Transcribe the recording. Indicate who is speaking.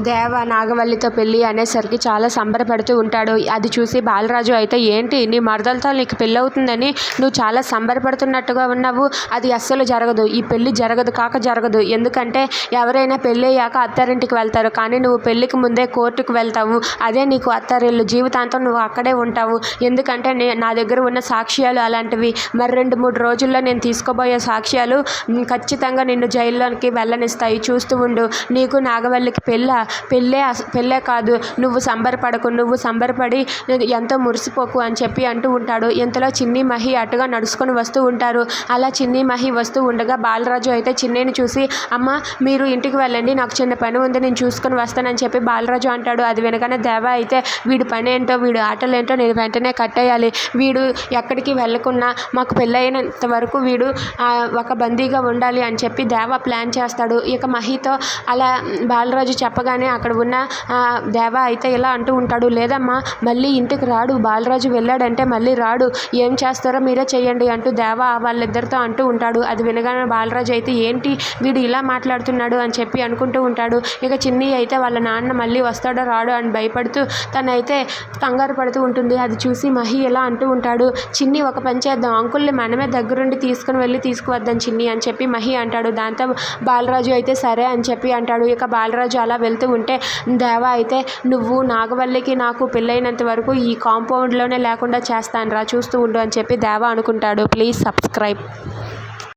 Speaker 1: దేవ నాగవల్లితో పెళ్ళి అనేసరికి చాలా సంబరపడుతూ ఉంటాడు. అది చూసి బాలరాజు అయితే, ఏంటి నీ మరదలతో నీకు పెళ్ళి అవుతుందని నువ్వు చాలా సంబరపడుతున్నట్టుగా ఉన్నావు, అది అస్సలు జరగదు, ఈ పెళ్ళి జరగదు. ఎందుకంటే ఎవరైనా పెళ్ళి అయ్యాక అత్తారింటికి వెళ్తారు, కానీ నువ్వు పెళ్ళికి ముందే కోర్టుకు వెళ్తావు, అదే నీకు అత్తారిల్లు, జీవితాంతం నువ్వు అక్కడే ఉంటావు. ఎందుకంటే నా దగ్గర ఉన్న సాక్ష్యాలు అలాంటివి. మరి 2-3 రోజుల్లో నేను తీసుకోబోయే సాక్ష్యాలు ఖచ్చితంగా నిన్ను జైల్లోనికి వెళ్ళనిస్తాయి, చూస్తూ ఉండు. నీకు నాగవల్లికి పెళ్ళే కాదు, నువ్వు సంబరపడి ఎంతో మురిసిపోకు అని చెప్పి అంటూ ఉంటాడు. ఇంతలో చిన్ని మహి అటుగా నడుచుకొని వస్తూ ఉంటారు. అలా చిన్ని మహి వస్తూ ఉండగా బాలరాజు అయితే చిన్నిని చూసి, అమ్మ మీరు ఇంటికి వెళ్ళండి, నాకు చిన్న పని ఉంది, నేను చూసుకొని వస్తానని చెప్పి బాలరాజు అంటాడు. అది వెనకనే దేవ అయితే, వీడి పని ఏంటో వీడి ఆటలేంటో నేను వెంటనే కట్టేయాలి, వీడు ఎక్కడికి వెళ్ళకున్నా మాకు పెళ్ళైనంత వరకు వీడు ఒక బందీగా ఉండాలి అని చెప్పి దేవ ప్లాన్ చేస్తాడు. ఇక మహితో అలా బాలరాజు చెప్పగానే అక్కడ ఉన్న దేవ అయితే ఇలా అంటూ ఉంటాడు, లేదమ్మా మళ్ళీ ఇంటికి రాడు, బాలరాజు వెళ్ళాడంటే మళ్ళీ రాడు, ఏం చేస్తారో మీరే చెయ్యండి అంటూ దేవ వాళ్ళిద్దరితో అంటూ ఉంటాడు. అది వినగానే బాలరాజు అయితే, ఏంటి వీడు ఇలా మాట్లాడుతున్నాడు అని చెప్పి అనుకుంటూ ఉంటాడు. ఇక చిన్ని అయితే వాళ్ళ నాన్న మళ్ళీ వస్తాడో రాడో అని భయపడుతూ తనైతే కంగారు పడుతూ ఉంటుంది. అది చూసి మహి ఇలా అంటూ ఉంటాడు, చిన్ని ఒక పని చేద్దాం, అంకుల్ని మనమే దగ్గరుండి తీసుకుని వెళ్ళి తీసుకువద్దాం చిన్ని అని చెప్పి మహి అంటాడు. దాంతో బాలరాజు అయితే సరే అని చెప్పి అంటాడు. ఇక బాలరాజు అలా వెళ్తూ ఉంటే దేవ అయితే, నువ్వు నాగవల్లికి నాకు పెళ్ళైనంత వరకు ఈ కాంపౌండ్లోనే లేకుండా చేస్తాను రా, చూస్తూ ఉండు అని చెప్పి దేవ అనుకుంటాడు. Please subscribe.